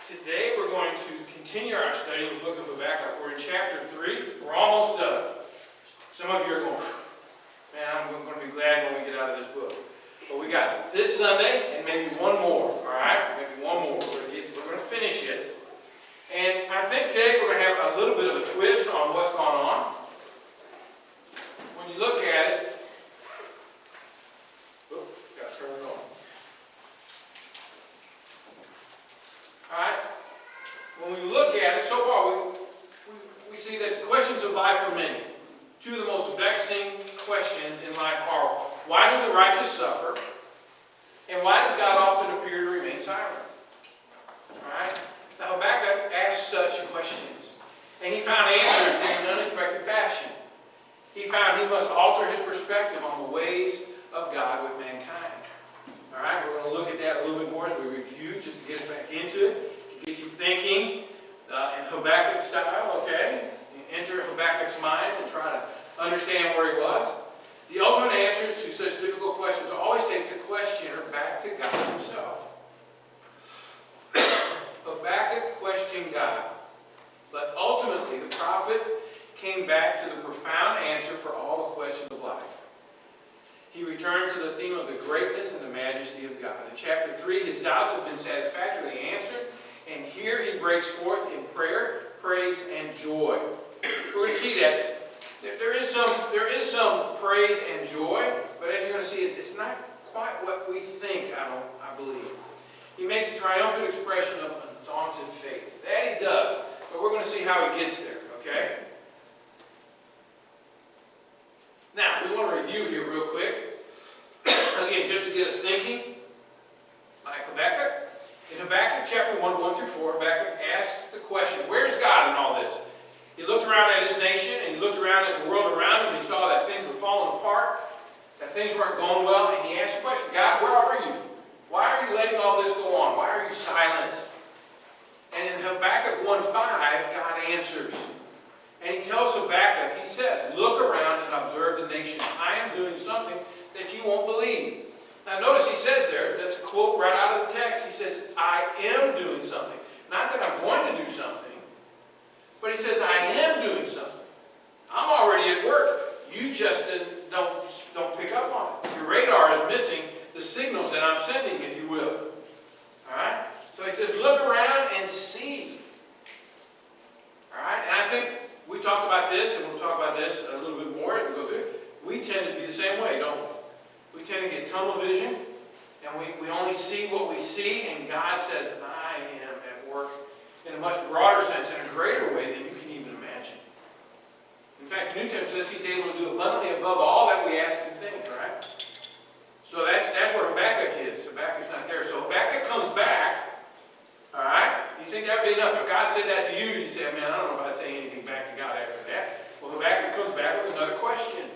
Today we're going to continue our study in the book of Habakkuk. We're in chapter 3. We're almost done. Some of you are going, man, I'm going to be glad when we get out of this book. But we got this Sunday and maybe one more, all right? Maybe one more. We're going to finish it. And I think today we're going to have a little bit of a twist on what's going on. When you look at it, got to turn it on. Alright? When we look at it, so far we see that the questions of life are many. Two of the most vexing questions in life are, why do the righteous suffer? And why does God often appear to remain silent? Alright? Now Habakkuk asked such questions. And he found answers in an unexpected fashion. He found he must alter his perspective on the ways of God with mankind. Alright, we're going to look at that a little bit more as we review, just to get us back into it, to get you thinking in Habakkuk style, okay? Enter Habakkuk's mind and try to understand where he was. The ultimate answers to such difficult questions always take the questioner back to God himself. Habakkuk questioned God, but ultimately the prophet came back to the profound answer for all the questions of life. He returned to the theme of the greatness and the majesty of God. In chapter 3, his doubts have been satisfactorily answered, and here he breaks forth in prayer, praise, and joy. We're going to see that there is some praise and joy, but as you're going to see, it's not quite what we think, I believe. He makes a triumphant expression of undaunted faith. That he does, but we're going to see how he gets there, okay? Now, we want to review here real quick. Again, just to get us thinking, like Habakkuk. In Habakkuk chapter 1, 1 through 4, Habakkuk asks the question, where's God in all this? He looked around at his nation, and he looked around at the world around him, and he saw that things were falling apart, that things weren't going well, and he asked the question, God, where are you? Why are you letting all this go on? Why are you silent? And in Habakkuk 1:5, God answers. And he tells Habakkuk, he says, look around and observe the nation. I am doing something that you won't believe. Now notice he says there, that's a quote right out of the text. He says, I am doing something. Not that I'm going to do something, but he says, I am doing something. I'm already at work. You just don't pick up on it. Your radar is missing the signals that I'm sending, if you will. All right? So he says, look around and see. All right? And I think we talked about this, and we'll talk about this a little bit more as we go through it. We tend to be the same way, don't we? We tend to get tunnel vision, and we only see what we see, and God says, I am at work in a much broader sense, in a greater way than you can even imagine. In fact, the New Testament says he's able to do abundantly above all that we ask and think, right? So that's where Habakkuk is. Habakkuk's not there. So Habakkuk comes back, all right? You think that would be enough? If God said that to you, you'd say, man, I don't know if I'd say anything back to God after that. Well, Habakkuk comes back with another question.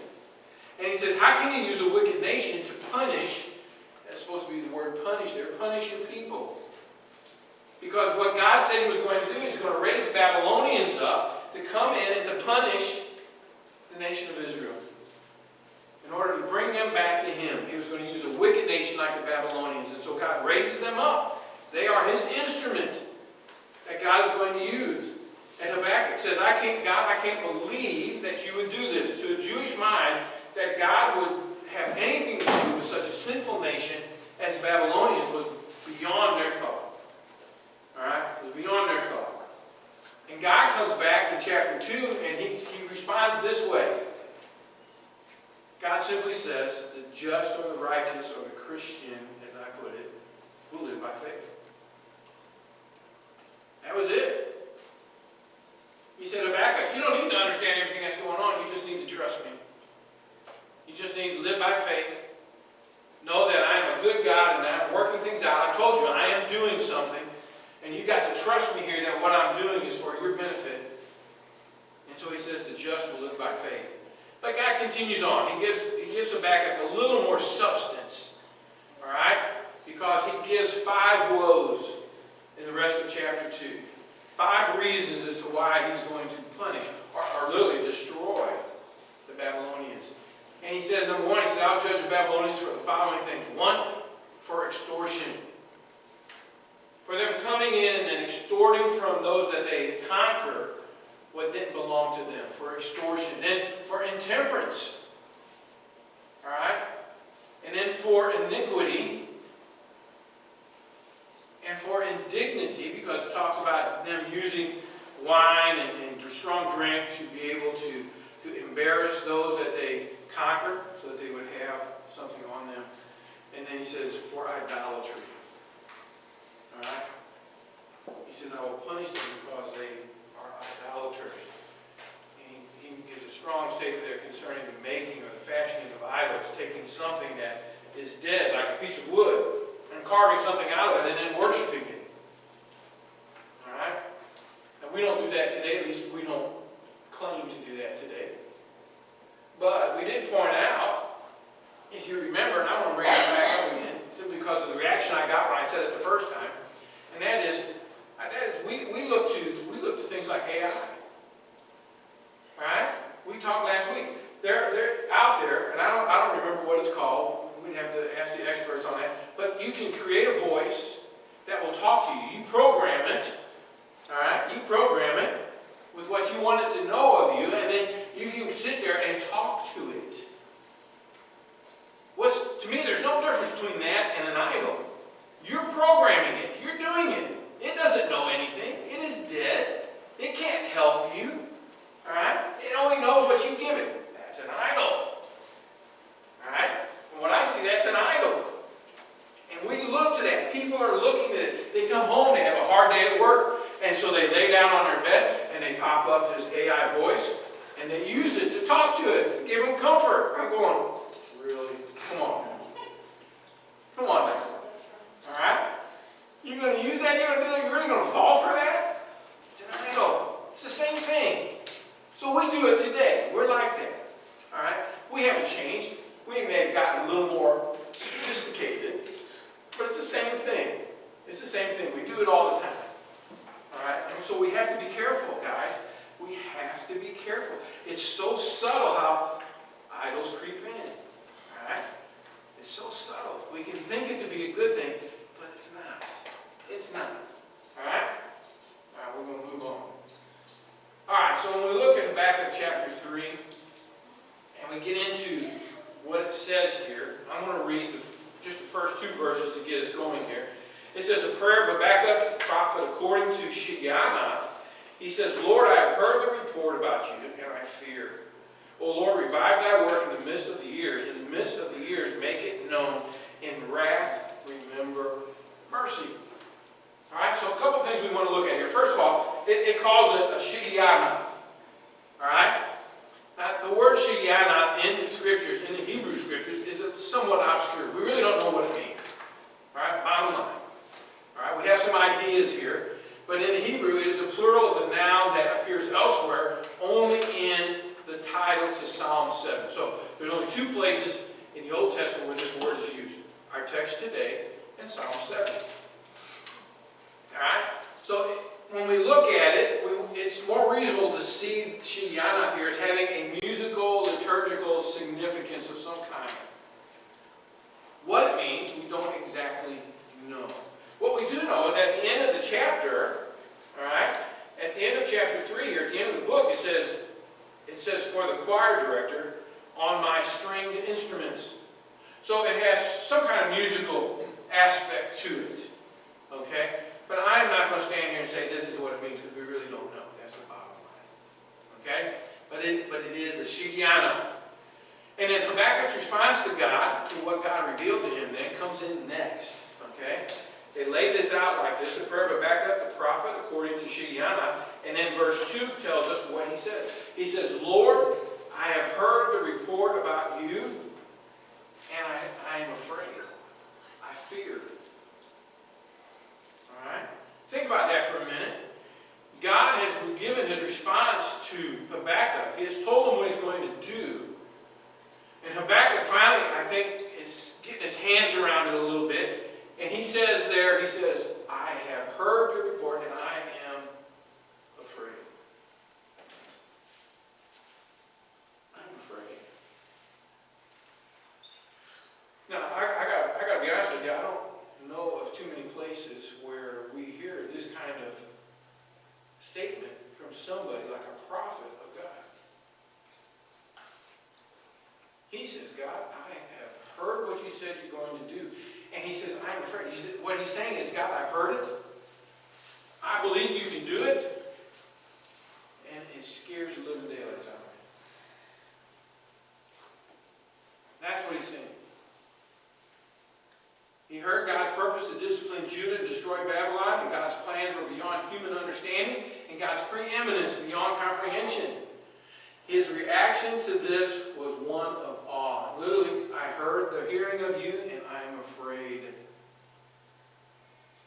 And he says, how can you use a wicked nation to punish, that's supposed to be the word punish there, punish your people? Because what God said he was going to do is he's going to raise the Babylonians up to come in and to punish the nation of Israel. In order to bring them back to him, he was going to use a wicked nation like the Babylonians. And so God raises them up. They are his instrument that God is going to use. And Habakkuk says, God, I can't believe that you would do this. To a Jewish mind, that God would have anything to do with such a sinful nation as the Babylonians was beyond their thought. Alright? It was beyond their thought. And God comes back in chapter 2 and he responds this way. God simply says, the just or the righteous or the Christian, as I put it, will live by faith. That was it. He said, Habakkuk, you don't need to understand everything that's going on. You just need to trust me. You just need to live by faith. Know that I am a good God and I'm working things out. I told you I am doing something. And you've got to trust me here that what I'm doing is for your benefit. And so he says the just will live by faith. But God continues on. He gives Habakkuk a little more substance. All right? Because he gives 5 woes in the rest of chapter 2. 5 reasons as to why he's going to punish or literally destroy the Babylonians. And he said, number 1, he said, I'll judge the Babylonians for the following things. 1, for extortion. For them coming in and then extorting from those that they conquer what didn't belong to them, for extortion, then for intemperance, all right, and then for iniquity, and for indignity, because it talks about them using wine and strong drink to be able to embarrass those that they conquer, so that they would have something on them. And then he says, for idolatry. All right? He says, I will punish them because they are idolaters. And he gives a strong statement there concerning the making or the fashioning of idols, taking something that is dead, like a piece of wood, and carving something out of it and then worshiping it. All right? And we don't do that today, at least we don't claim to do that today. But we did point out, if you remember, and I want to bring it back up again, simply because of the reaction I got when I said it the first time, and that is we look to things like AI. All right? We talked last week. They're out there, and I don't remember what it's called. We'd have to ask the experts on that. But you can create a voice that will talk to you. You program it. All right? You program it with what you want it to know of you, and then you can sit there and talk to it. To me, there's no difference between that and an idol. You're programming it. You're doing it. It doesn't know anything. It is dead. It can't help you. All right? It only knows what you give it. That's an idol. All right? And what I see, that's an idol. And we look to that. People are looking at it. They come home, they have a hard day at work, and so they lay down on their bed, and they pop up this AI voice, and they use it to talk to it, to give them comfort. I'm going, really? Come on now. Come on now. All right? You're going to use that? You're going to do that? You're really going to fall for that? It's an idol. It's the same thing. So we do it today. We're like that. All right? We haven't changed. We may have gotten a little more sophisticated, but it's the same thing. It's the same thing. We do it all the time. All right? And so we have to be careful, guys. We have to be careful. It's so subtle how idols creep in. All right? It's so subtle. We can think it to be a good thing, but it's not. It's not. All right? All right, we're going to move on. All right, so when we look at Habakkuk chapter 3, and we get into what it says here, I'm going to read just the first two verses to get us going here. It says, a prayer of Habakkuk, the prophet, according to Shigionoth. He says, Lord, I have heard the report about you, and I fear. O Lord, revive thy work in the midst of the years. In the midst of the years, make it known. In wrath, remember mercy. All right, so a couple things we want to look at here. First of all, it calls it a Shigionoth. All right? Now, the word Shigionoth in the scriptures, in the Hebrew scriptures, is somewhat obscure. We really don't know what it means. All right, bottom line. All right, we have some ideas here. But in the Hebrew, it is a plural of the noun that appears elsewhere, only in the title to Psalm 7. So there's only two places in the Old Testament where this word is used. Our text today and Psalm 7. All right? So when we look at it, it's more reasonable to see Shigionoth here as having a musical, liturgical significance of some kind. What it means, we don't exactly know. What we do know is at the end of the chapter, all right, at the end of chapter 3 here, at the end of the book, it says for the choir director, on my stringed instruments. So it has some kind of musical aspect to it. Okay? But I am not going to stand here and say this is what it means, because we really don't know. That's the bottom line. Okay? But it is a Shigionoth. And then Habakkuk's response to God, to what God revealed to him then, comes in next. Okay? They laid this out like this, the prayer of Habakkuk the prophet, according to Shigionoth. And then verse 2 tells us what he says. He says, Lord, I have heard the report about you, and I am afraid. I fear. All right? Think about that for a minute. God has given his response to Habakkuk. He has told him what he's going to do. And Habakkuk finally, I think, is getting his hands around it a little bit. And he says there, I have heard the report and I am afraid. I'm afraid. Now, I got to be honest with you, I don't know of too many places where we kind of statement from somebody like a prophet of God. He says, God, I have heard what you said you're going to do. And he says, I'm afraid. What he's saying is, God, I've heard it. I believe you can do it. And it scares the living daylights out of me. That's what he's saying. He heard God's purpose to discipline Judah and destroy Babylon, and God's plans were beyond human understanding, and God's preeminence beyond comprehension. His reaction to this was one of awe. Literally, I heard the hearing of you, and I am afraid.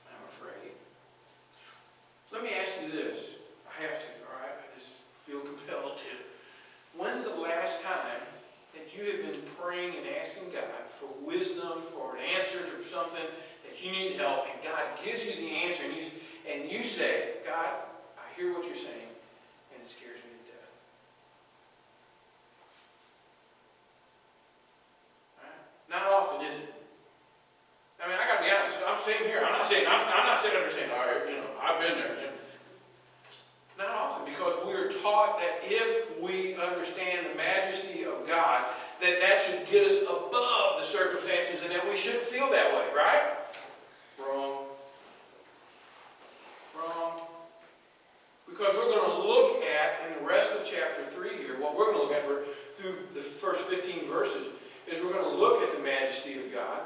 I'm afraid. Let me ask you this. I have to, all right? I just feel compelled to. When's the last time that you have been praying and asking God for wisdom, for an answer to something that you need help, and God gives you the answer, and you say, God, I hear what you're saying, and it scares me to death. Right? Not often, is it? I mean, I got to be honest. I'm sitting here. I'm not sitting there saying, all right, I've been there. Not often, because we are taught that if we understand the majesty of God, that should get us above the circumstances and that we shouldn't feel that way, right? Wrong. Wrong. Because we're going to look at, in the rest of chapter 3 here, what we're going to look at through the first 15 verses, is we're going to look at the majesty of God.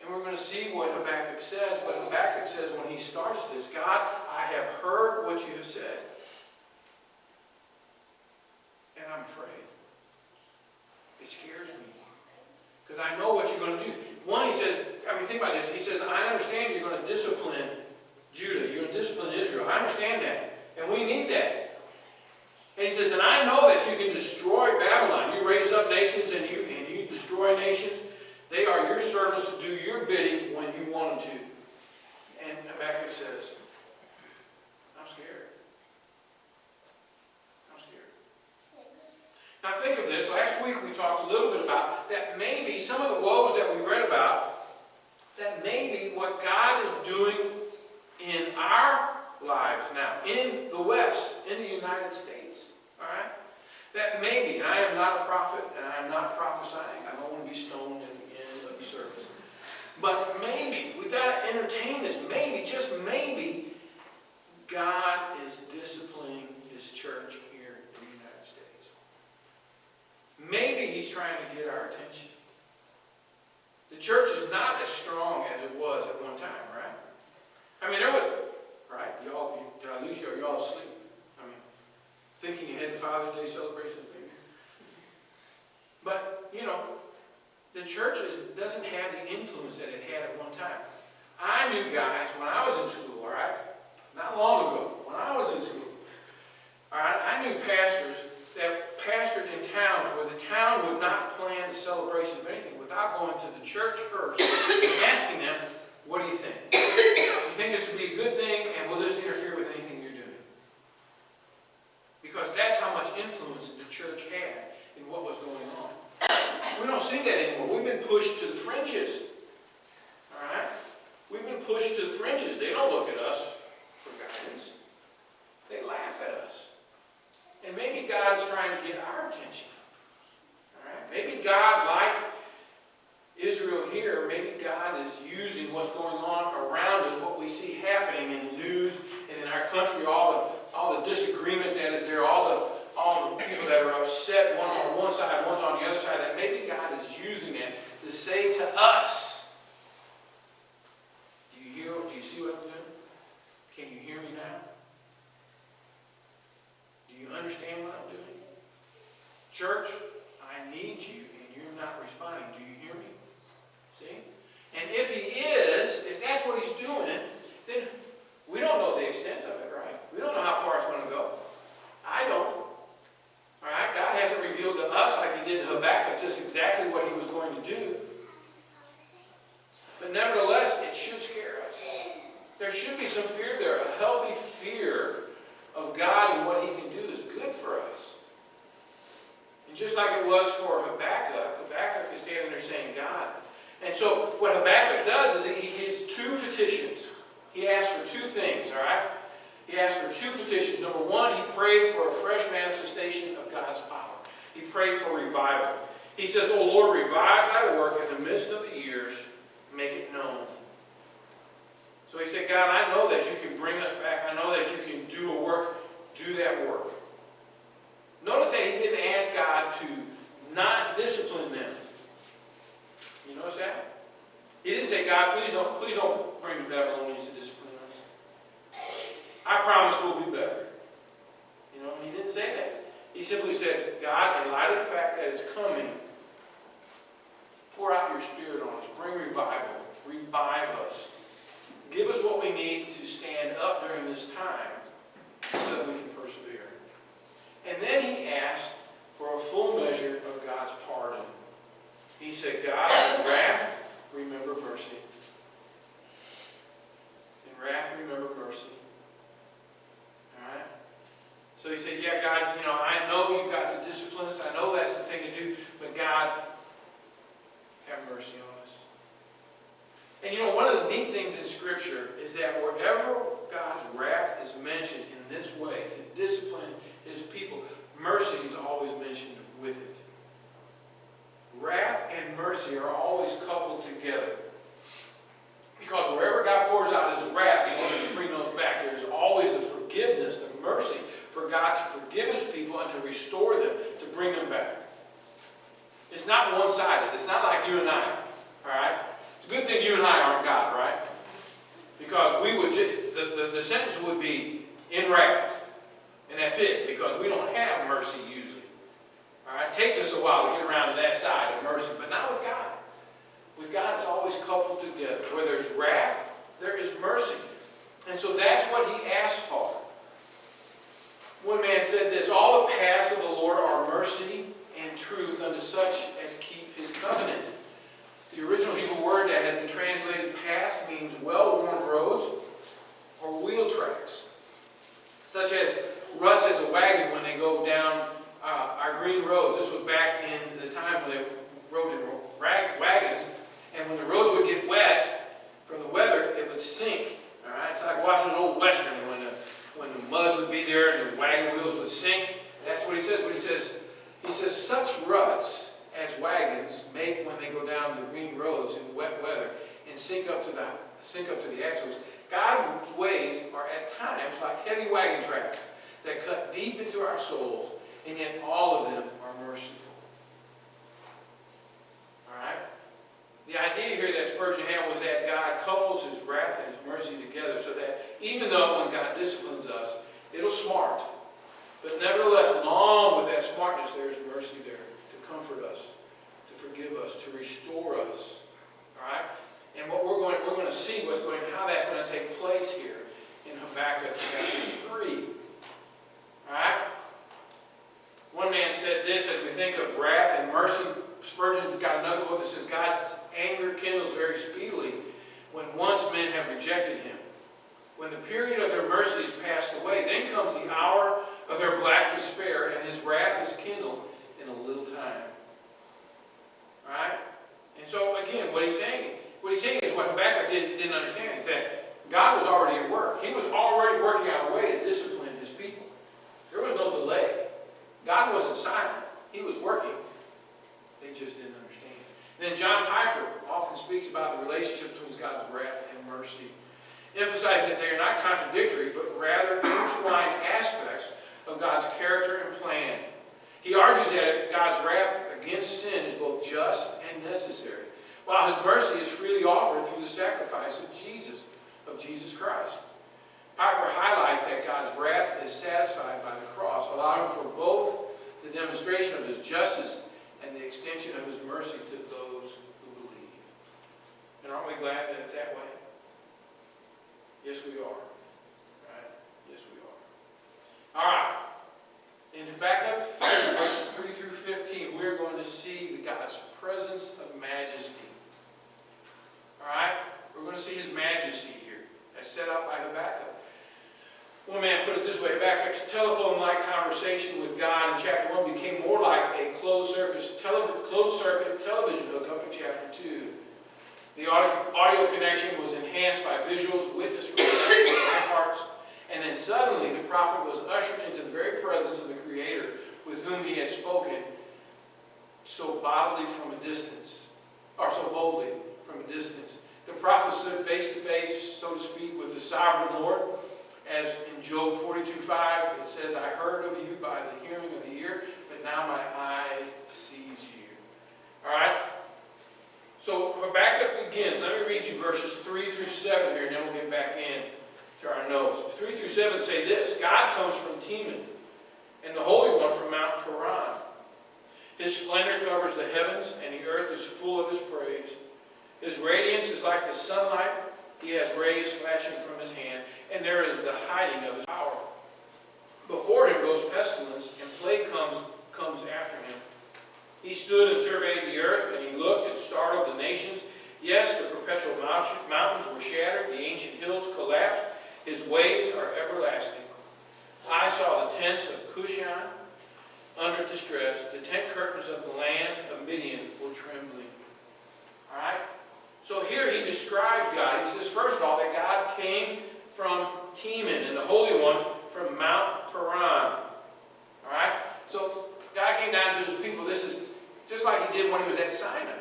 And we're going to see what Habakkuk says. But Habakkuk says when he starts this, God, I have heard what you have said. And I'm afraid. It scares me. Because I know what you're going to do. One, he says, think about this. He says, I understand you're going to discipline Judah. You're going to discipline Israel. I understand that. And we need that. And he says, and I know that you can destroy Babylon. You raise up nations and you destroy nations. They are your servants to do your bidding when you want them to. And Habakkuk says, I'm scared. I'm scared. Now think of this. Last week we talked a little bit about that maybe some of the woes that we read about, that maybe what God is doing in our lives now, in the West, in the United States, all right? That maybe, and I am not a prophet, and I am not prophesying. I don't want to be stoned at the end of the service. But maybe, we've got to entertain this. Maybe, just maybe, God is disciplining His church here in the United States. Maybe He's trying to get our attention. The church is not as strong as it was at one time, right? I mean, there was, right? Did I lose you? Are you all asleep? I mean, thinking ahead to Father's Day celebrations, maybe. But, the church doesn't have the influence that it had at one time. I knew guys when I was in school, all right? Not long ago, when I was in school, all right? I knew pastors that pastored in towns where the town would not plan the celebration of anything without going to the church first and asking them, what do you think? Do you think this would be a good thing, and will this interfere with anything you're doing? Because that's how much influence the church had in what was going on. We don't see that anymore. We've been pushed to the fringes. All right? We've been pushed to the fringes. They don't look at us for guidance. They laugh at us. And maybe God is trying to get our attention. All right? Maybe God, like Israel here, maybe God is using what's going on around us, what we see happening in the news and in our country, all the disagreement that is there, all the people that are upset, one's on one side, one's on the other side, that maybe God is using it to say to us, do you see what I'm doing? Can you hear me now? Do you understand what I'm doing? Church, I need you, and you're not responding. Do you hear me? See? And if He is, if that's what He's doing, then we don't know the extent of it, right? We don't know how far it's going to go. I don't. All right? God hasn't revealed to us, like He did to Habakkuk, just exactly what He was going to do. But nevertheless, it should scare us. There should be some fear there. A healthy fear of God and what He can do is good for us. And just like it was for Habakkuk is standing there saying, God. And so what Habakkuk does is he gives two petitions. he asked for two things, all right? He asked for two petitions. Number one, he prayed for a fresh manifestation of God's power. He prayed for revival. He says, "O Lord, revive thy work in the midst of the years, make it known." So he said, God, I know that you can bring us back. I know that you can do a work. Do that work. Notice that he didn't ask God to not discipline them. You notice that? He didn't say, God, please don't bring the Babylonians to discipline us. I promise we'll be better. You know, he didn't say that. He simply said, God, in light of the fact that it's coming, pour out your Spirit on us. Bring revival. Revive us. Give us what we need to stand up during this time so that we can persevere. And then he asked for a full measure of God's pardon. He said, God, in wrath, remember mercy. In wrath, remember mercy. All right? So he said, yeah, God, you know, I know you've got to discipline us. I know that's the thing to do. But God, have mercy on us. And you know, one of the neat things in Scripture is that wherever God's wrath is mentioned in this way, to discipline his people, mercy is always mentioned with it. Wrath and mercy are always coupled together. Because wherever God pours out his wrath in order to bring those back, there's always the forgiveness, the mercy for God to forgive his people and to restore them, to bring them back. It's not one-sided. It's not like you and I. All right? It's a good thing you and I aren't God, right? Because we would, the sentence would be in wrath. And that's it, because we don't have mercy usually. All right? It takes us a while to get around to that side of mercy, but not with God. With God, it's always coupled together. Where there's wrath, there is mercy. And so that's what he asked for. One man said this, all the paths of the Lord are mercy and truth unto such as keep his covenant. The original Hebrew word that has been translated path means well-worn roads or wheel tracks, such as ruts as a wagon when they go down our green roads. This was back in the time when they rode in wagons, and when the roads would get wet from the weather, it would sink. All right, it's like watching an old western when the mud would be there and the wagon wheels would sink. That's what he says. But he says such ruts as wagons make when they go down the green roads in wet weather and sink up to the axles. God's ways are at times like heavy wagon tracks that cut deep into our souls, and yet all of them are merciful. All right? The idea here that Spurgeon had was that God couples his wrath and his mercy together so that even though when God disciplines us, it'll smart. But nevertheless, along with that smartness, there's mercy there to comfort us, to forgive us, to restore us. All right? And what we're going to see how that's going to take place here in Habakkuk chapter 3. All right? One man said this as we think of wrath and mercy. Spurgeon's got another quote that says, God's anger kindles very speedily when once men have rejected him. When the period of their mercy is passed away, then comes the hour of their black despair, and his wrath is kindled in a little time. All right? And so, again, what he's saying is what Habakkuk didn't understand. Is that God was already at work. He was already working out a way to discipline his people. There was no delay. God wasn't silent. He was working. They just didn't understand. And then John Piper often speaks about the relationship between God's wrath and mercy, emphasizing that they are not contradictory, but rather intertwined aspects of God's character and plan. He argues that God's wrath against sin is both just and necessary, while his mercy is freely offered through the sacrifice of Jesus Christ. Piper highlights that God's wrath is satisfied by the cross, allowing for both the demonstration of his justice and the extension of his mercy to those who believe. And aren't we glad that it's that way? Yes, we are. Right? Yes, we are. All right. In Habakkuk 3, verses 3 through 15, we're going to see God's presence of majesty. All right? We're going to see his majesty here, as set out by Habakkuk. One man put it this way, Habakkuk's telephone-like conversation with God in chapter 1 became more like a closed-circuit television hookup in chapter 2. The audio connection was enhanced by visuals witnessed from the ramparts. And then suddenly the prophet was ushered into the very presence of the Creator with whom he had spoken so bodily from a distance, or so boldly from a distance. The prophet stood face to face, so to speak, with the sovereign Lord. As in Job 42:5, it says, I heard of you by the hearing of the ear, but now my eye sees you. All right? So Habakkuk begins. Let me read you verses 3 through 7 here, and then we'll get back in to our notes. 3 through 7 say this: God comes from Teman, and the Holy One from Mount Paran. His splendor covers the heavens, and the earth is full of his praise. His radiance is like the sunlight. He has rays flashing from his hand, and there is the hiding of his power. Before him goes pestilence, and plague comes after him. He stood and surveyed the earth, and he looked and startled the nations. Yes, the perpetual mountains were shattered, the ancient hills collapsed. His ways are everlasting. I saw the tents of Cushan under distress. The tent curtains of the land of Midian were trembling. All right? So here he describes God. He says, first of all, that God came from Teman, and the Holy One from Mount Paran. All right? So God came down to his people. This is just like he did when he was at Sinai,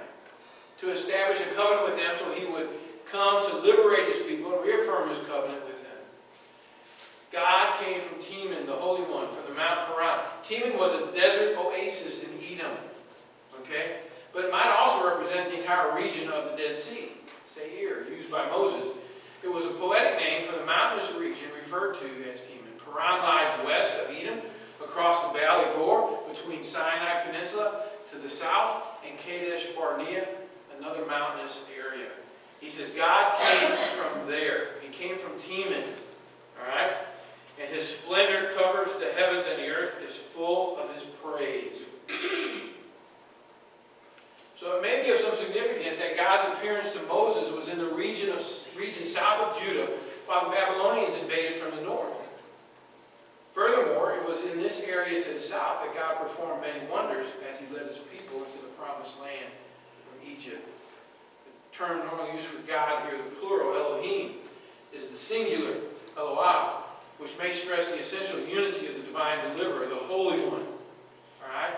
to establish a covenant with them so he would come to liberate his people and reaffirm his covenant with them. God came from Teman, the Holy One, from the Mount Paran. Teman was a desert oasis in Edom. Okay? But it might also represent the entire region of the Dead Sea, Seir, used by Moses. It was a poetic name for the mountainous region referred to as Teman. Paran lies west of Edom, across the Valley of Gore, between Sinai Peninsula to the south, and Kadesh Barnea, another mountainous area. He says God came from there. He came from Teman. All right? And his splendor covers the heavens, and the earth is full of his praise. So it may be of some significance that God's appearance to Moses was in the region south of Judah, while the Babylonians invaded from the north. Furthermore, it was in this area to the south that God performed many wonders as he led his people into the promised land from Egypt. The term normally used for God here, the plural Elohim, is the singular Eloah, which may stress the essential unity of the divine deliverer, the Holy One. All right?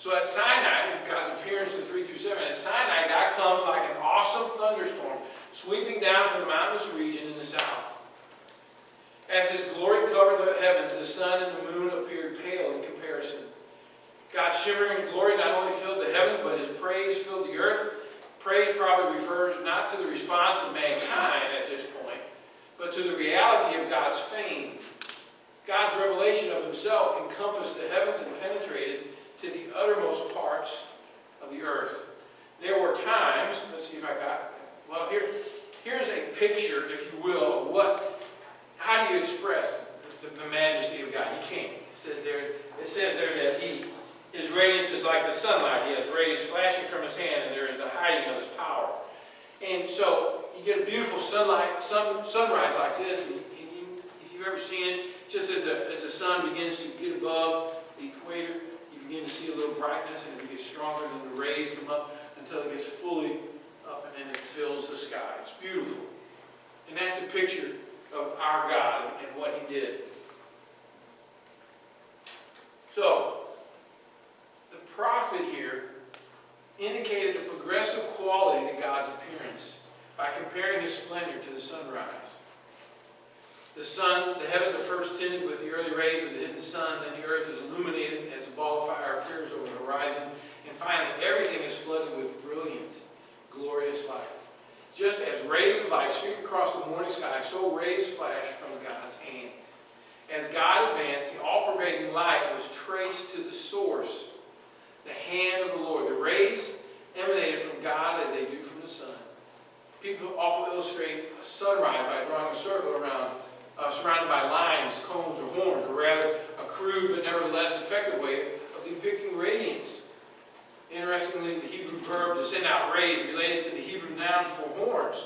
So at Sinai, God's appearance in 3 through 7, at Sinai, God comes like an awesome thunderstorm, sweeping down from the mountainous region in the south. As his glory covered the heavens, the sun and the moon appeared pale in comparison. God's shimmering glory not only filled the heavens, but his praise filled the earth. Praise probably refers not to the response of mankind at this point, but to the reality of God's fame. God's revelation of himself encompassed the heavens and penetrated to the uttermost parts of the earth. There were times, let's see if I got, well, here's a picture, if you will, of how do you express the majesty of God? You can't. It says there that his radiance is like the sunlight. He has rays flashing from his hand, and there is the hiding of his power. And so you get a beautiful sunrise like this, and if you've ever seen it, just as the sun begins to get above the equator, you begin to see a little brightness, and as it gets stronger, then the rays come up until it gets fully up, and then it fills the sky. It's beautiful. And that's the picture of our God and what he did. So, the prophet here indicated the progressive quality to God's appearance by comparing his splendor to the sunrise. The heavens are first tinted with the early rays of the hidden sun, then the earth is illuminated as a ball of fire appears over the horizon, and finally everything is flooded with brilliant, glorious light. Just as rays of light streak across the morning sky, so rays flash from God's hand. As God advanced, the all-pervading light was traced to the source, the hand of the Lord. The rays emanated from God as they do from the sun. People often illustrate a sunrise by drawing a circle around, surrounded by lines, cones, or horns, or rather a crude but nevertheless effective way of depicting radiance. Interestingly, the Hebrew verb to send out rays related to the Hebrew noun for horns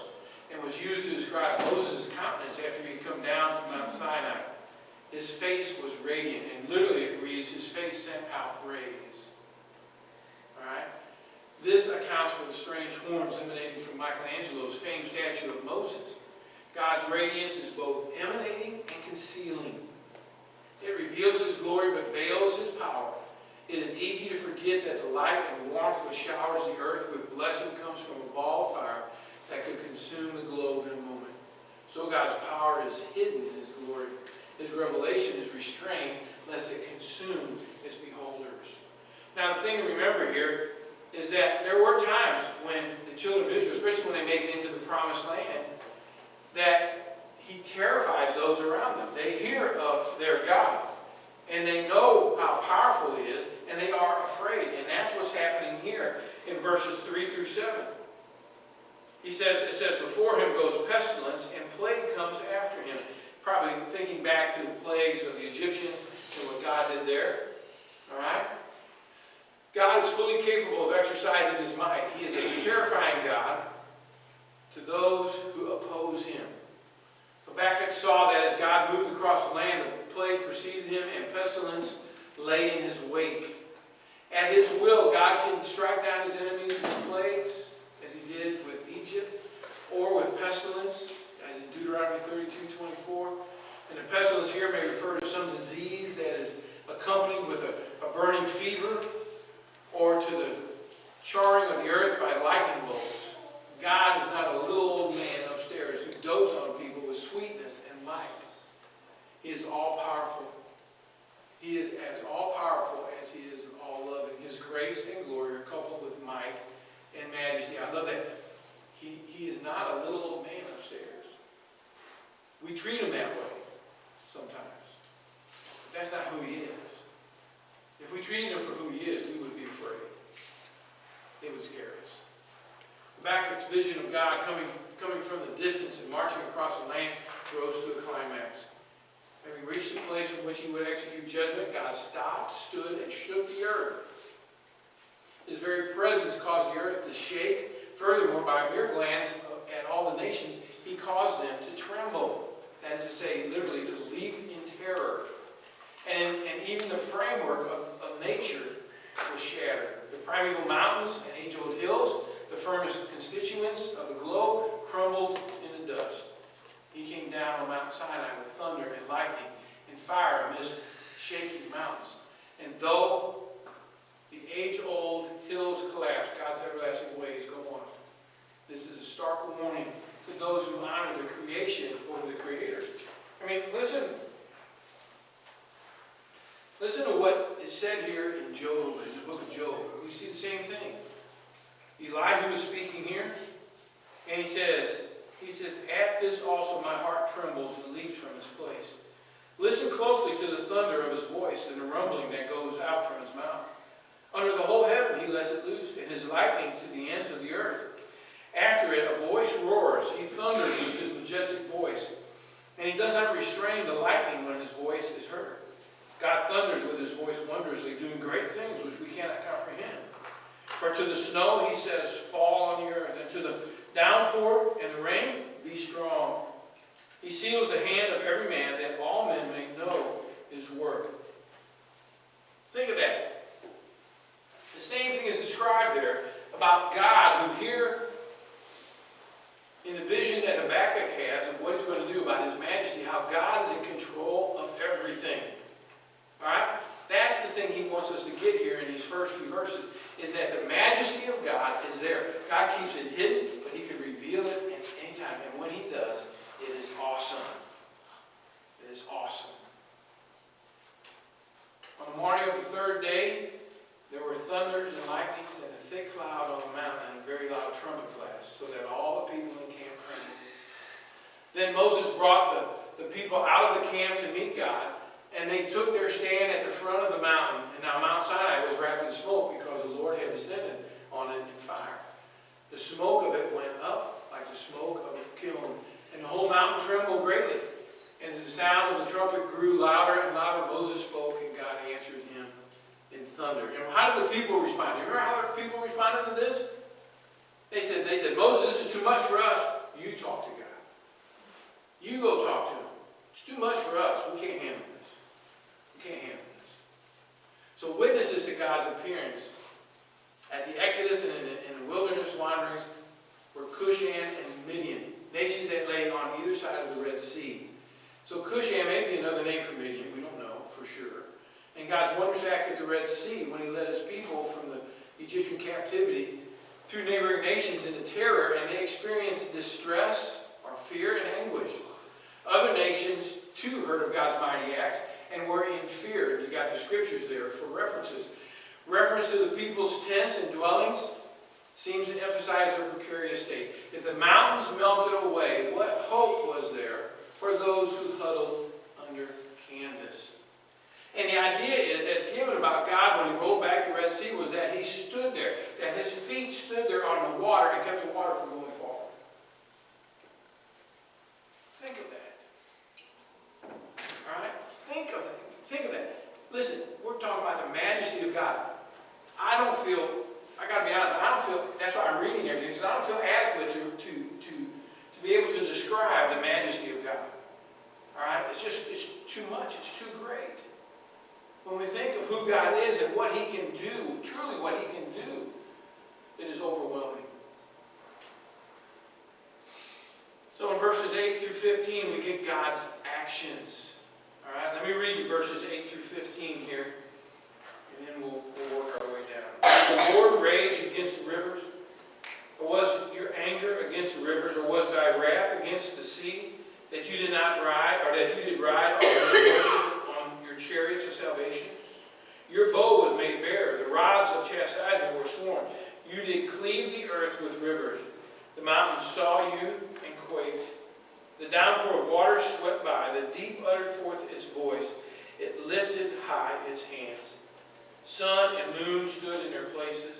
and was used to describe Moses' countenance after he had come down from Mount Sinai. His face was radiant, and literally it reads, his face sent out rays. All right? This accounts for the strange horns emanating from Michelangelo's famed statue of Moses. God's radiance is both emanating and concealing. It reveals His glory but veils His power. It is easy to forget that the light and warmth which showers the earth with blessing comes from a ball of fire that could consume the globe in a moment. So God's power is hidden in His glory. His revelation is restrained lest it consume His beholders. Now the thing to remember here is that there were times when the children of Israel, especially when they make it into the promised land, that He terrifies those around them. They hear of their God, and they know how powerful He is, and they are afraid. And that's what's happening here in verses 3 through 7. It says, before Him goes pestilence, and plague comes after Him. Probably thinking back to the plagues of the Egyptians and what God did there. All right? God is fully capable of exercising His might. He is a terrifying God to those who oppose Him. Habakkuk saw that as God moved across the land, the plague preceded him and pestilence lay in his wake. At His will, God can strike down His enemies with plagues, as He did with Egypt, or with pestilence, as in Deuteronomy 32:24. And the pestilence here may refer to some disease that is accompanied with a burning fever, or to the charring of the earth by lightning bolts. God is not a little old man upstairs who dotes on people with sweetness and light. He is all-powerful. He is as all-powerful as He is all-loving. His grace and glory are coupled with might and majesty. I love that. He is not a little old man upstairs. We treat Him that way sometimes. But that's not who He is. If we treated Him for who He is, we would be afraid. It would scare us. Habakkuk's vision of God coming from the distance and marching across the land rose to a climax. Having reached the place from which He would execute judgment, God stopped, stood, and shook the earth. His very presence caused the earth to shake. Furthermore, by a mere glance at all the nations, He caused them to tremble. That is to say, literally, to leap in terror. And even the framework of nature was shattered. The primeval mountains and age-old hills, the firmest constituents of the globe, crumbled into dust. He came down on Mount Sinai with thunder and lightning and fire amidst shaking mountains. And though the age-old hills collapse, God's everlasting ways go on. This is a stark warning to those who honor the creation over the Creator. I mean, listen to what is said here in Job, in the book of Job. We see the same thing. Elihu is speaking here, and he says, at this also my heart trembles and leaps from its place. Listen closely to the thunder of His voice and the rumbling that goes out from His mouth. Under the whole heaven He lets it loose, and His lightning to the ends of the earth. After it a voice roars. He thunders with His majestic voice, and He does not restrain the lightning when His voice is heard. God thunders with His voice wondrously, doing great things which we cannot comprehend. For to the snow He says, fall on the earth, and to the downpour and the rain, be strong. He seals the hand of every man, that all men may know His work. Think of that. The same thing is described there about God, who here, in the vision that Habakkuk has of what He's going to do about His majesty, how God is in control of everything. All right? That's the thing He wants us to get here in these first few verses, is that the majesty of God is there. God keeps it hidden, but He can reveal it at any time. And when He does, it is awesome. It is awesome. On the morning of the third day, there were thunders and lightnings and a thick cloud on the mountain and a very loud trumpet blast, so that all the people in the camp trembled. Then Moses brought the people out of the camp to meet God, and they took their stand at the front of the mountain. And now Mount Sinai was wrapped in smoke because the Lord had descended on it in fire. The smoke of it went up like the smoke of a kiln, and the whole mountain trembled greatly. And as the sound of the trumpet grew louder and louder, Moses spoke, and God answered him in thunder. And how did the people respond? Do you remember how the people responded to this? They said, Moses, this is too much for us. You talk to God. You go talk to Him. It's too much for us. We can't handle this. We can't handle this. So witnesses to God's appearance At the Exodus and in the wilderness wanderings were Cushan and Midian, nations that lay on either side of the Red Sea. So Cushan may be another name for Midian, we don't know for sure. And God's wondrous acts at the Red Sea when he led his people from the Egyptian captivity through neighboring nations into terror, and they experienced distress or fear and anguish. Other nations too heard of God's mighty acts and were in fear. You got the scriptures there for references. Reference to the people's tents and dwellings seems to emphasize their precarious state. If the mountains melted away, what hope was there for those who huddled under canvas? And the idea is that's given about God when he rolled back the Red Sea was that he stood there, that his feet stood there on the water and kept the water from going forward. Think of that. All right? Think of that. Think of that. Listen, we're talking about the majesty of God. I don't feel, I got to be honest, I don't feel, that's why I'm reading everything, because I don't feel adequate to be able to describe the majesty of God. All right? It's too much. It's too great. When we think of who God is and what he can do, truly what he can do, it is overwhelming. So in verses 8 through 15, we get God's actions. All right, let me read you verses 8 through 15 here, and then we'll work our way down. Did the Lord rage against the rivers? Or was your anger against the rivers? Or was thy wrath against the sea, that you did not ride, or that you did ride on your chariots of salvation? Your bow was made bare, the rods of chastisement were sworn. You did cleave the earth with rivers. The mountains saw you and quaked. The downpour of water swept by. The deep uttered forth its voice. It lifted high its hands. Sun and moon stood in their places.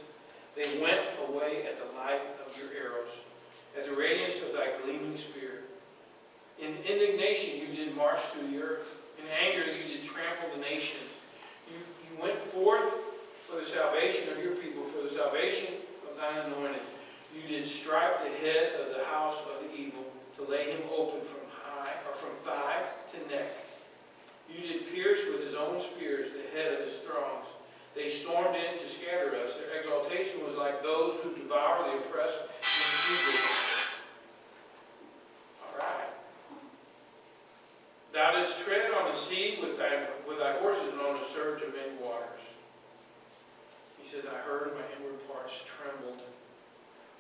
They went away at the light of your arrows, at the radiance of thy gleaming spear. In indignation you did march through the earth. In anger you did trample the nations. You went forth for the salvation of your people, for the salvation of thine anointed. You did strike the head of the house of the evil, to lay him open from thigh to neck. You did pierce with his own spears the head of his throngs. They stormed in to scatter us. Their exaltation was like those who devour the oppressed and feeble. All right. Thou didst tread on the sea with thy horses and on the surge of many waters. He says, I heard, my inward parts trembled.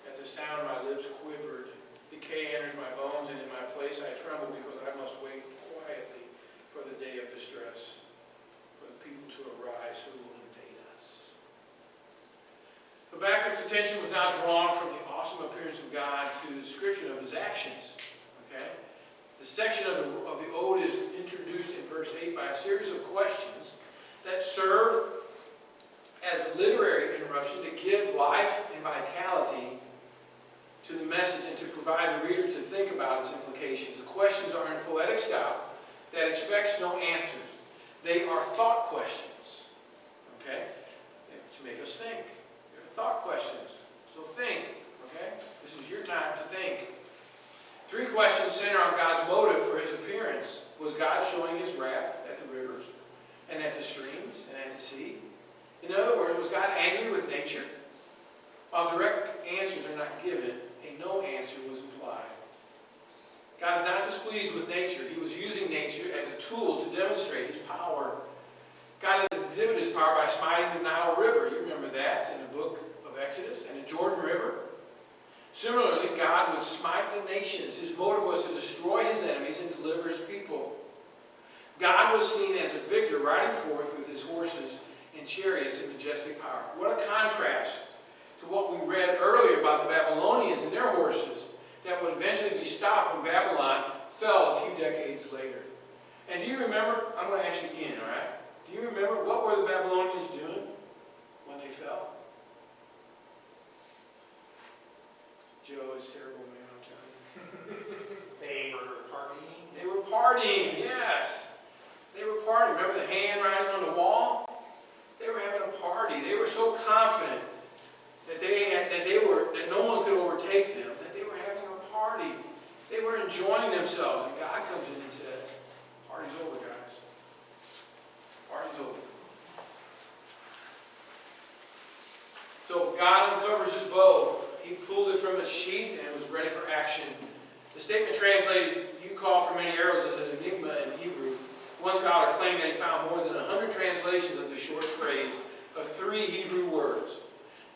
At the sound my lips quivered. Decay enters my bones, and in my place I tremble, because I must wait quietly for the day of distress, for the people to arise who will invade us. Habakkuk's attention was now drawn from the awesome appearance of God to the description of his actions. Okay? The section of the ode is introduced in verse 8 by a series of questions that serve as a literary interruption to give life and vitality to the message and to provide the reader to think about its implications. The questions are in poetic style that expects no answers. They are thought questions. Okay? To make us think. They're thought questions. So think. Okay? This is your time to think. 3 questions center on God's motive for his appearance. Was God showing his wrath at the rivers and at the streams and at the sea? In other words, was God angry with nature? While direct answers are not given, a no answer was implied. God is not displeased with nature. He was using nature as a tool to demonstrate his power. God has exhibited his power by smiting the Nile River. You remember that in the book of Exodus, and the Jordan River. Similarly, God would smite the nations. His motive was to destroy his enemies and deliver his people. God was seen as a victor riding forth with his horses and chariots in majestic power. What a contrast to what we read earlier about the Babylonians and their horses that would eventually be stopped when Babylon fell a few decades later. And do you remember, I'm going to ask you again, all right? Do you remember what were the Babylonians doing when they fell? Joe is terrible, man, I'm telling you. They were partying. They were partying, yes. They were partying. Remember the handwriting on the wall? They were having a party. They were so confident that no one could overtake them, that they were having a party. They were enjoying themselves. And God comes in and says, party's over, guys. Party's over. So God pulled it from its sheath and it was ready for action. The statement translated, "You call for many arrows," is an enigma in Hebrew. One scholar claimed that he found more than 100 translations of the short phrase of 3 Hebrew words.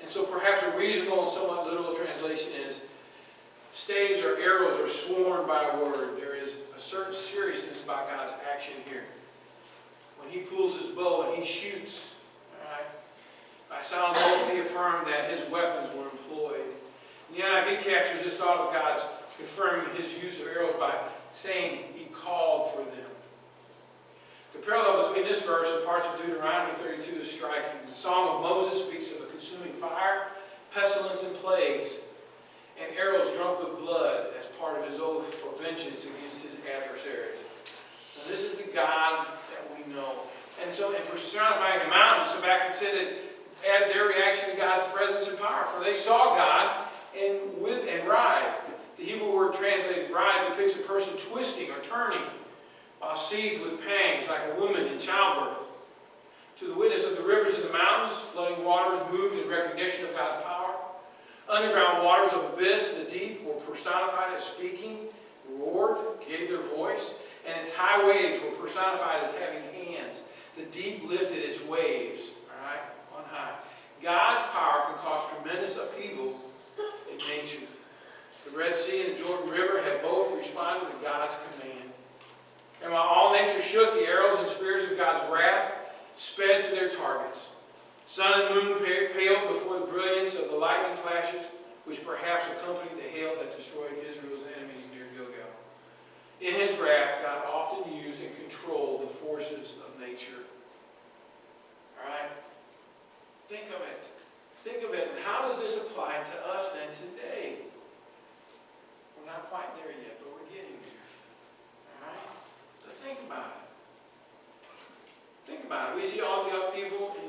And so perhaps a reasonable and somewhat literal translation is, staves or arrows are sworn by a word. There is a certain seriousness about God's action here. When he pulls his bow and he shoots, all right, by solemn oath he affirmed that his weapons were employed. The NIV captures this thought of God's confirming his use of arrows by saying he called for them. The parallel between this verse and parts of Deuteronomy 32 is striking. The Song of Moses speaks of a consuming fire, pestilence, and plagues, and arrows drunk with blood as part of his oath for vengeance against his adversaries. Now, this is the God that we know. And so in personifying the mountains, Habakkuk said it added their reaction to God's presence and power. For they saw God and writhed. The Hebrew word translated writhe depicts a person twisting or turning while seized with pangs like a woman in childbirth. To the witness of the rivers of the mountains, flooding waters moved in recognition of God's power. Underground waters of abyss, the deep, were personified as speaking, roared, gave their voice, and its high waves were personified as having hands. The deep lifted its waves, all right, on high. God's power can cause tremendous upheaval in nature. The Red Sea and the Jordan River have both responded to God's command. And while all nature shook, the arrows and spears of God's wrath sped to their targets. Sun and moon paled before the brilliance of the lightning flashes, which perhaps accompanied the hail that destroyed Israel's enemies near Gilgal. In his wrath, God often used and controlled the forces of nature. All right? Think of it. Think of it. And how does this apply to us then today? We're not quite there yet, but we're getting there. All right? So think about it. Think about it. We see all the upheaval in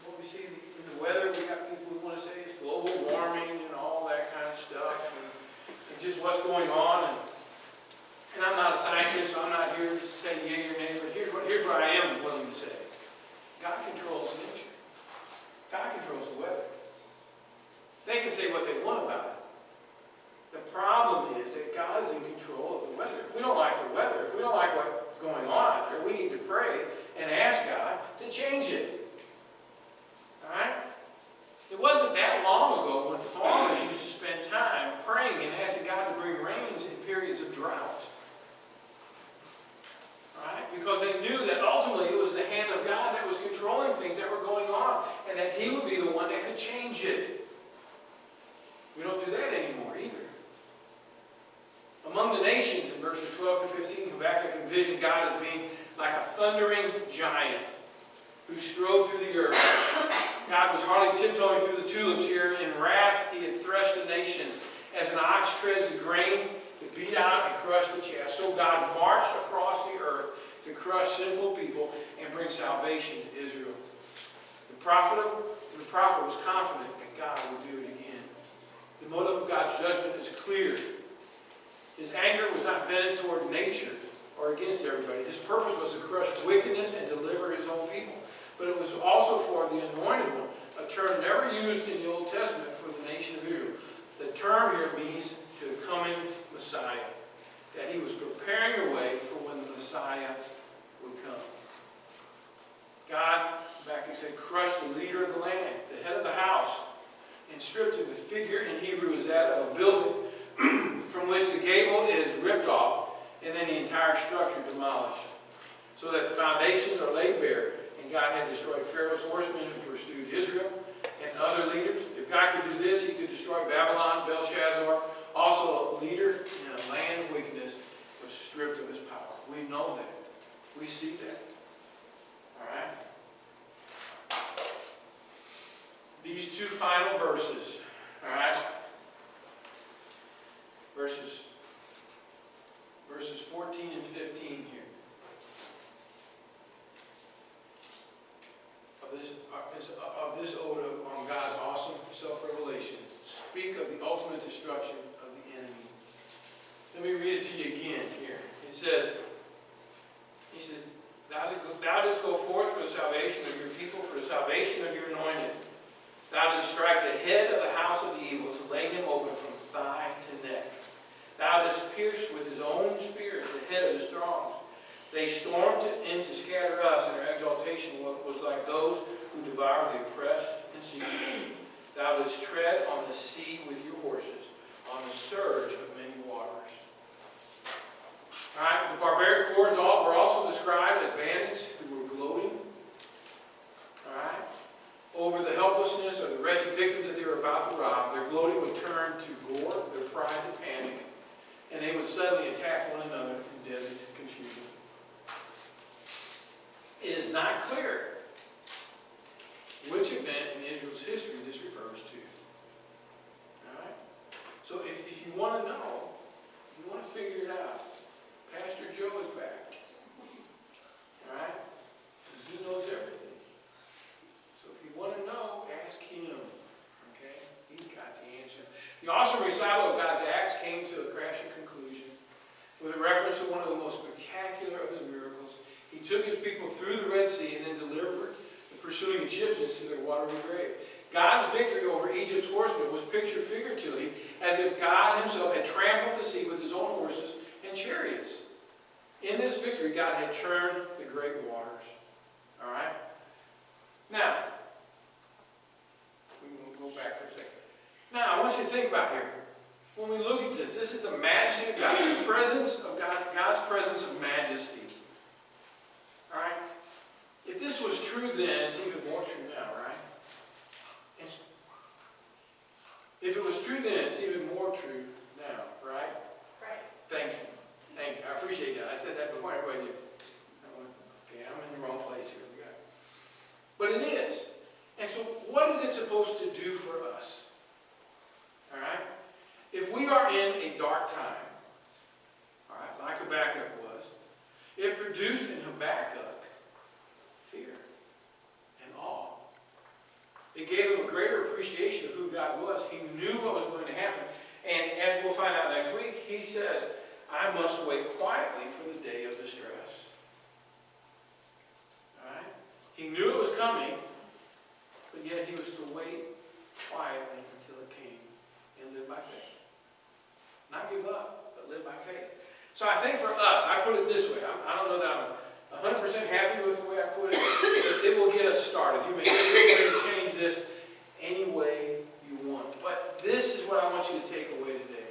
what we see in the weather. We got people who want to say it's global warming and all that kind of stuff, and just what's going on. And I'm not a scientist, so I'm not here to say yay or nay, but here's what I am willing to say. God controls nature. God controls the weather. They can say what they want about it. The problem is that God is in control of the weather. If we don't like the weather, if we don't like what's going on out there, we need to pray and ask God to change it. All right? It wasn't that long ago when farmers used to spend time praying and asking God to bring rains in periods of drought. All right? Because they knew that ultimately it was the hand of God that was controlling things that were going on, and that he would be the one that could change it. We don't do that anymore either. Among the nations, in verses 12 through 15, Habakkuk envisioned God as being like a thundering giant who strode through the earth. God was hardly tiptoeing through the tulips here. In wrath, he had threshed the nations as an ox treads the grain to beat out and crush the chaff. So God marched across the earth to crush sinful people and bring salvation to Israel. The prophet was confident that God would do it again. The motive of God's judgment is clear. His anger was not vented toward nature or against everybody. His purpose was to crush wickedness and deliver his own people. But it was also for the anointed one, a term never used in the Old Testament for the nation of Israel. The term here means to the coming Messiah, that he was preparing the way for when the Messiah would come. God, back he said, crushed the leader of the land, the head of the house, and stripped him. The figure in Hebrew is that of a building from which the gable is ripped off and then the entire structure demolished, so that the foundations are laid bare. And God had destroyed Pharaoh's horsemen who pursued Israel and other leaders. If God could do this, he could destroy Babylon, Belshazzar. Also a leader in a land of wickedness was stripped of his power. We know that. We see that. All right? These two final verses, all right? Verses 14 and 15 here. Of this ode on God's awesome self-revelation, speak of the ultimate destruction of the enemy. Let me read it to you again here. It says, Thou didst go forth for the salvation of your people, for the salvation of your anointed. Thou didst strike the head of the house of the evil, to lay him pierced with his own spear at the head of his throngs. They stormed in to scatter us, and their exaltation was like those who devour the oppressed in secret. Thou didst tread on the sea with your horses, on the surge of many waters. All right, the barbaric hordes were also described as bandits who were gloating, all right, over the helplessness of the wretched victims that they were about to rob. Their gloating would turn to gore, their pride to panic, and they would suddenly attack one another in deadly confusion. It is not clear which event in Israel's history this refers to. All right? So if you want to know, you want to figure it out, Pastor Joe is back. All right? He knows everything. So if you want to know, ask him. Okay? He's got the answer. The awesome recital of God's acts came to a crashing conclusion with a reference to one of the most spectacular of his miracles. He took his people through the Red Sea and then delivered the pursuing Egyptians to their watery grave. God's victory over Egypt's horsemen was pictured figuratively as if God himself had trampled the sea with his own horses and chariots. In this victory, God had churned the great waters. All right? Now, we will go back for a second. Now, I want you to think about here. When we look at this, this is the majesty of God, the presence of God, God's presence of majesty. All right? If this was true then, it's even more true now, right? If it was true then, it's even more true now, right? Right. Thank you. Thank you. I appreciate that. I said that before everybody did. Okay, I'm in the wrong place here. But it is. And so what is it supposed to do for us? All right? If we are in a dark time, all right, like Habakkuk was, it produced in Habakkuk fear and awe. It gave him a greater appreciation of who God was. He knew what was going to happen. And as we'll find out next week, he says, I must wait quietly for the day of distress. All right? He knew it was coming, but yet he was to wait quietly until it came and live by faith. Not give up, but live by faith. So I think for us, I put it this way. I don't know that I'm 100% happy with the way I put it. It will get us started. You may feel free to change this any way you want. But this is what I want you to take away today.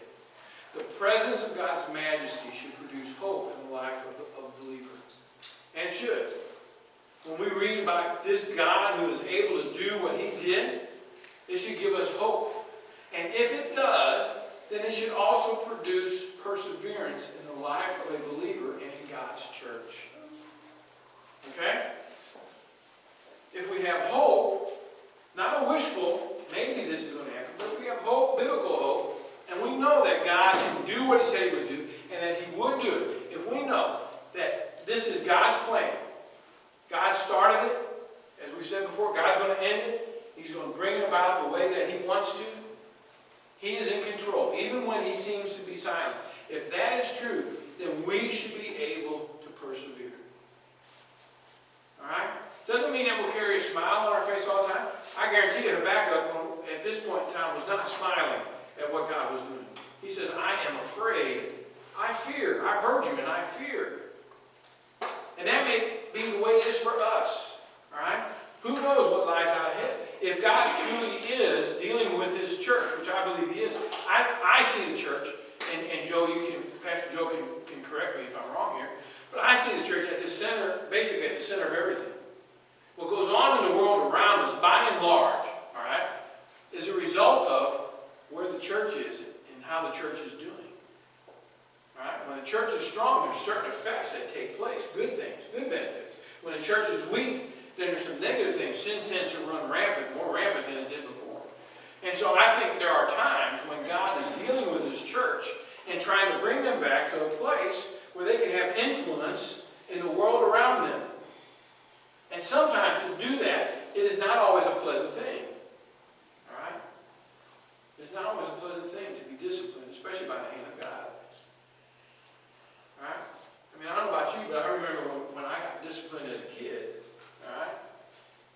The presence of God's majesty should produce hope in the life of the believer. And should. When we read about this God who is able to do what he did, it should give us hope. And if it does, then it should also produce perseverance in the life of a believer and in God's church. Okay? If we have hope, not a wishful, maybe this is going to happen, but if we have hope, biblical hope, and we know that God can do what he said he would do, and that he would do it, if we know that this is God's plan, God started it, as we said before, God's going to end it, he's going to bring it about the way that he wants to, he is in control, even when he seems to be silent. If that is true, then we should be able to persevere. Alright? Doesn't mean that we'll carry a smile on our face all the time. I guarantee you Habakkuk, at this point in time, was not smiling at what God was doing. He says, I am afraid. I fear. I've heard you and I fear. And that may be the way it is for us. Alright? Who knows what lies out ahead? If God truly is dealing with his church, which I believe he is, I see the church, and Joe, Pastor Joe can correct me if I'm wrong here, but I see the church at the center, basically at the center of everything. What goes on in the world around us, by and large, all right, is a result of where the church is and how the church is doing. All right? When the church is strong, there's certain effects that take place, good things, good benefits. When the church is weak, then there's some negative things. Sin tends to run rampant, more rampant than it did before. And so I think there are times when God is dealing with his church and trying to bring them back to a place where they can have influence in the world around them. And sometimes to do that, it is not always a pleasant thing. All right? It's not always a pleasant thing to be disciplined, especially by the hand of God. All right? I mean, I don't know about you, but I remember when I got disciplined as a kid, all right?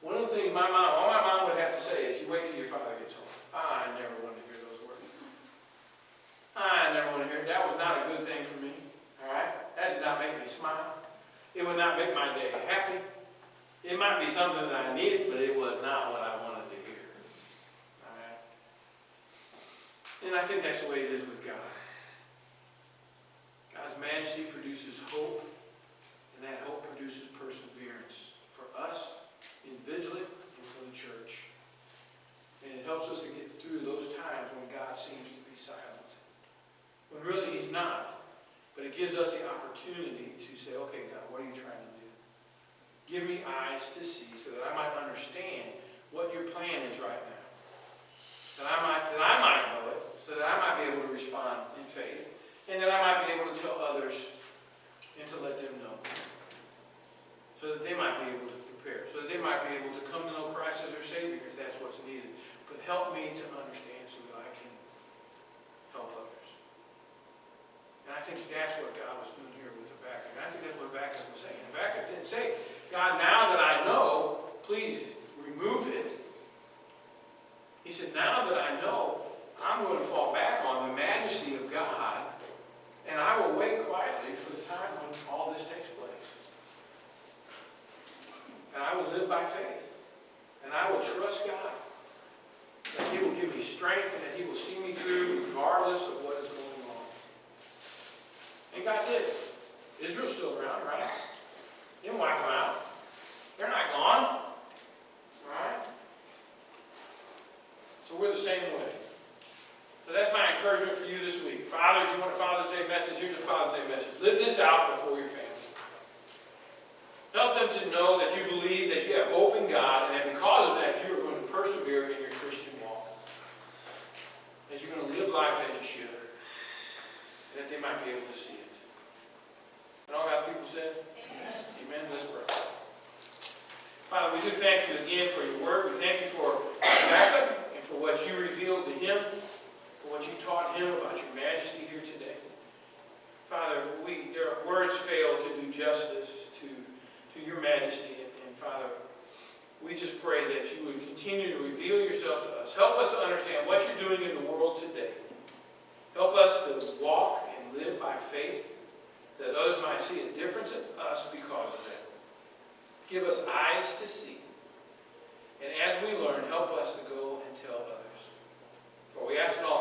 One of the things all my mom would have to say is, you wait till your father gets home. I never wanted to hear those words. I never wanted to hear it. That was not a good thing would not make my day happy. It might be something that I needed, but it was not what I wanted to hear. All right? And I think that's the way it is with God. God's majesty produces hope, and that hope produces perseverance for us individually and for the church. And it helps us to get through those times when God seems to be silent. When really He's not. But it gives us the opportunity to say, okay, God, what are you trying to do? Give me eyes to see so that I might understand what your plan is right now. That I might know it, so that I might be able to respond in faith, and that I might be able to tell others and to let them know. So that they might be able to prepare, so that they might be able to come to know Christ as their Savior if that's what's needed. But help me to understand so that I can help others. And I think that's what God was doing here with Habakkuk. And I think that's what Habakkuk was saying. Habakkuk didn't say, God, now that I know, please remove it. He said, now that I know, I'm going to fall back on the majesty of God, and I will wait quietly for the time when all this takes place. And I will live by faith. And I will trust God. That He will give me strength and that He will see me through regardless of what is going on. And God did. Israel's still around, right? He didn't wipe them out. They're not gone. Alright? So we're the same way. So that's my encouragement for you this week. Fathers, you want a Father's Day message? Here's a Father's Day message. Live this out before your family. Help them to know that you believe that you have hope in God, and that because of that, you are going to persevere in your Christian walk. That you're going to live life as you should. And that they might be able to see it. And all God's people said? Amen. Amen. Let's pray. Father, we do thank you again for your word. We thank you for Habakkuk and for what you revealed to him, for what you taught him about your majesty here today. Father, their words fail to do justice to your majesty. And Father, we just pray that you would continue to reveal yourself to us. Help us to understand what you're doing in the world today. Help us to walk and live by faith, that others might see a difference in us because of that. Give us eyes to see. And as we learn, help us to go and tell others. For we ask it all